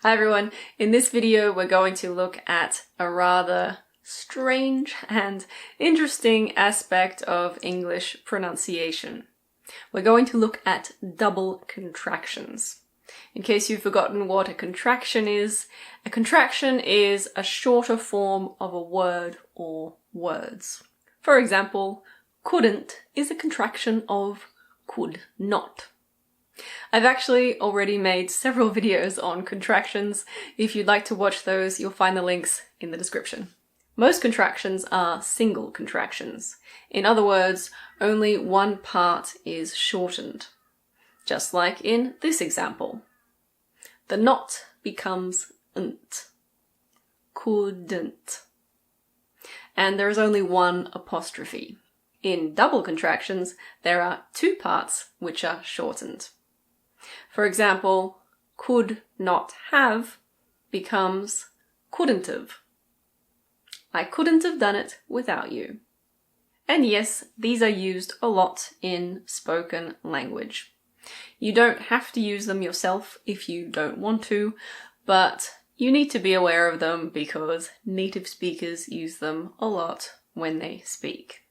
Hi everyone, in this video we're going to look at a rather strange and interesting aspect of English pronunciation. We're going to look at double contractions. In case you've forgotten what a contraction is a shorter form of a word or words. For example, couldn't is a contraction of could not. I've actually already made several videos on contractions. If you'd like to watch those, you'll find the links in the description. Most contractions are single contractions. In other words, only one part is shortened. Just like in this example. The not becomes nt. Couldn't. And there is only one apostrophe. In double contractions, there are two parts which are shortened. For example, could not have becomes couldn't've. I couldn't have done it without you. And yes, these are used a lot in spoken language. You don't have to use them yourself if you don't want to, but you need to be aware of them because native speakers use them a lot when they speak.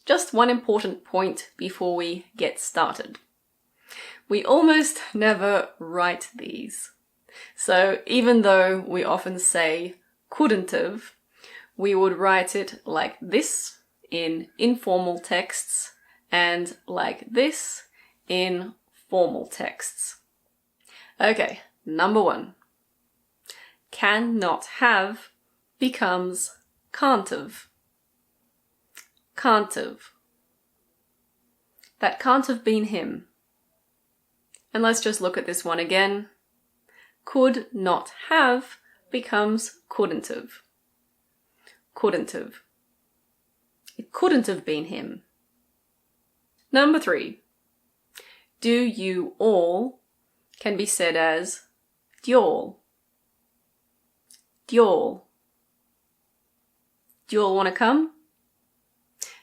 Just one important point before we get started. We almost never write these. So even though we often say couldn't've, we would write it like this in informal texts and like this in formal texts. Okay, number one. Cannot have becomes can't've. Can't've. That can't have been him. And let's just look at this one again. Could not have becomes couldn't've. Couldn't've. It couldn't have been him. Number three. Do you all can be said as d'yall. D'yall. D'yall wanna come?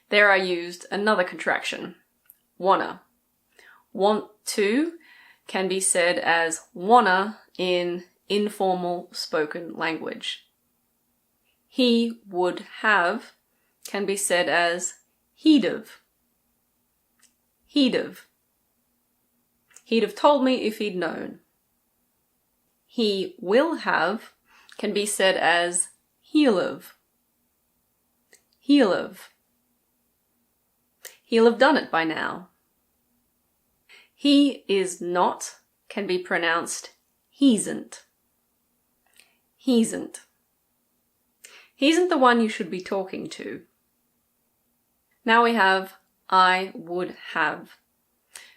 There I used another contraction. Wanna. Want to can be said as wanna in informal spoken language. He would have can be said as he'd've. He'd've. He'd have told me if he'd known. He will have can be said as he'll've. He'll've. He'll have done it by now. He is not can be pronounced he'sn't. He'sn't. He'sn't the one you should be talking to. Now we have I would have.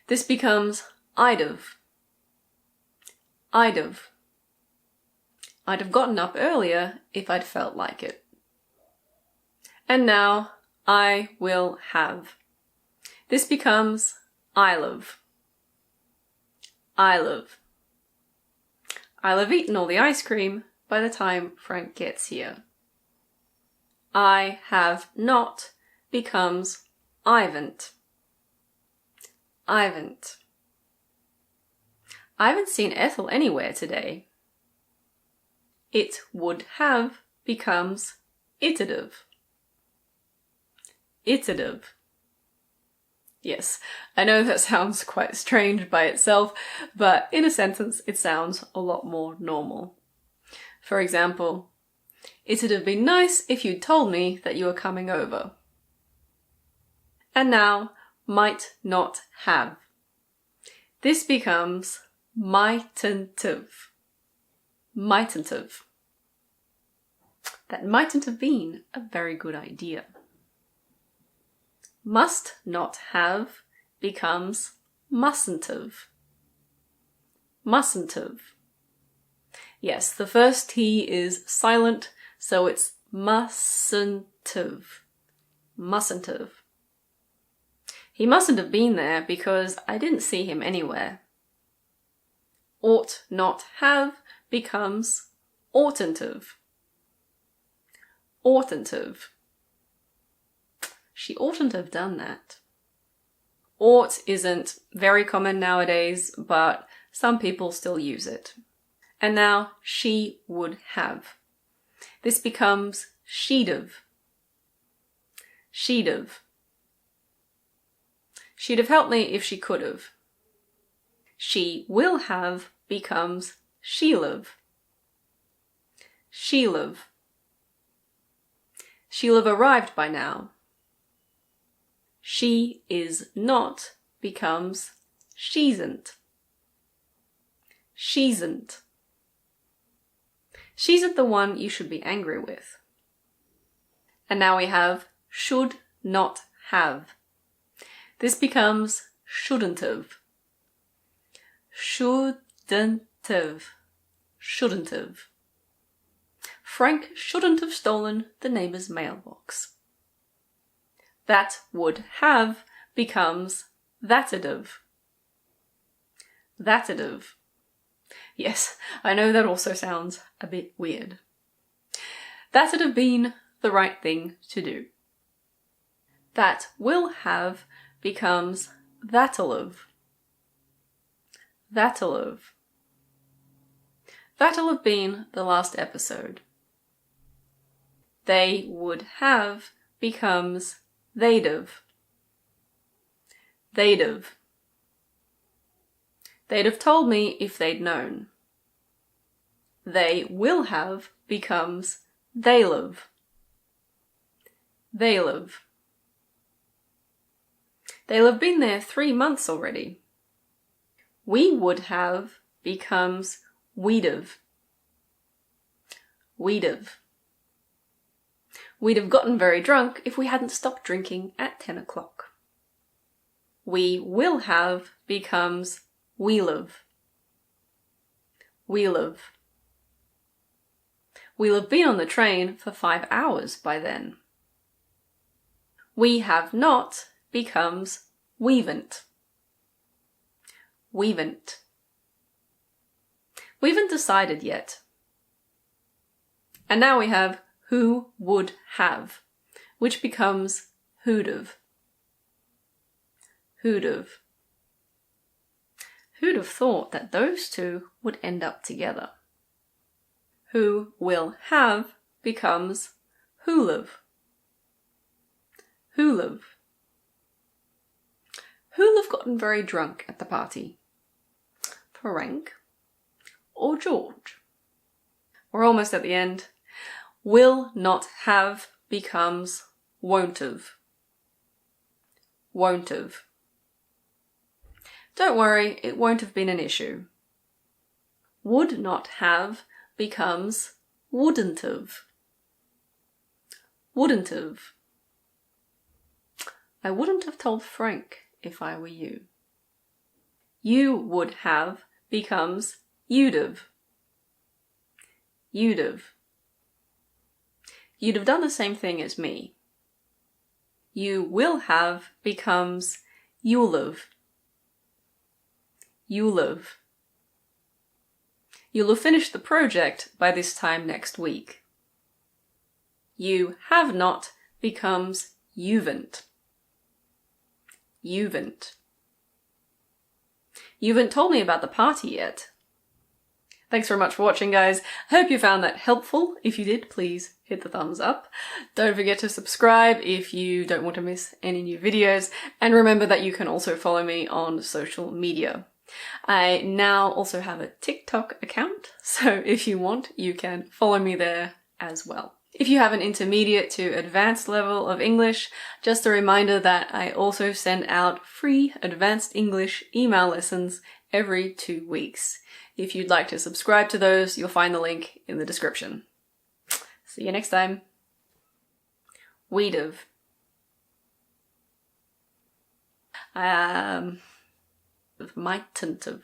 This becomes I'd've. I'd've. I'd have gotten up earlier if I'd felt like it. And now I will have. This becomes I'll've. I'll've. I'll have eaten all the ice cream by the time Frank gets here. I have not becomes I'ven't. I'ven't. I haven't seen Ethel anywhere today. It would have becomes it'd've. It'd've. Yes, I know that sounds quite strange by itself, but in a sentence it sounds a lot more normal. For example, it'd have been nice if you'd told me that you were coming over. And now, might not have. This becomes mightn't've. Mightn't've. That mightn't have been a very good idea. Must not have becomes mustn't've. Mustn't've. Yes, the first T is silent, so it's mustn't've. Mustn't've. He mustn't have been there because I didn't see him anywhere. Ought not have becomes oughtn't've. Oughtn't've. She oughtn't have done that. Ought isn't very common nowadays, but some people still use it. And now she would have. This becomes she'd've. She'd've. She'd have helped me if she could've. She will have becomes she'll've. She'll've. She'll have arrived by now. She is not becomes she'sn't. She'sn't. She'sn't the one you should be angry with. And now we have should not have. This becomes shouldn't've. Shouldn't've. Shouldn't've. Frank shouldn't have stolen the neighbour's mailbox. That would have becomes that'd've. That'd've. Yes, I know that also sounds a bit weird. That'd have been the right thing to do. That will have becomes that'll've. That'll've. That'll have been the last episode. They would have becomes they'd've. They'd've. They'd have told me if they'd known. They will have becomes they'll've. They'll've. They'll have been there 3 months already. We would have becomes we'd've. We'd've. We'd have gotten very drunk if we hadn't stopped drinking at 10 o'clock. We will have becomes we'll've. We'll've. We'll have been on the train for 5 hours by then. We have not becomes we'ven't. We'ven't. We haven't decided yet. And now we have who would have, which becomes who'd've. Who'd've. Who'd have thought that those two would end up together? Who will have becomes who'll've. Who'll've. Who'll have gotten very drunk at the party? Frank or George? We're almost at the end. Will not have becomes won't've. Won't've. Don't worry, it won't have been an issue. Would not have becomes wouldn't've. Wouldn't've. I wouldn't have told Frank if I were you. You would have becomes you'd've. You'd've. You'd have done the same thing as me. You will have becomes you'll've. You'll've. You'll have finished the project by this time next week. You have not becomes you'ven't. You'ven't. You haven't told me about the party yet. Thanks very much for watching, guys. I hope you found that helpful. If you did, please hit the thumbs up. Don't forget to subscribe if you don't want to miss any new videos. And remember that you can also follow me on social media. I now also have a TikTok account, so if you want, you can follow me there as well. If you have an intermediate to advanced level of English, just a reminder that I also send out free advanced English email lessons every 2 weeks. If you'd like to subscribe to those, you'll find the link in the description. See you next time. We'd've. Mightn't've.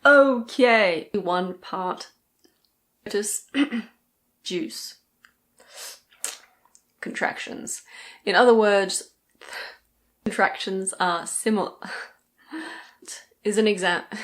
Okay. One part. Notice juice. Contractions. In other words, contractions are similar. Is an example.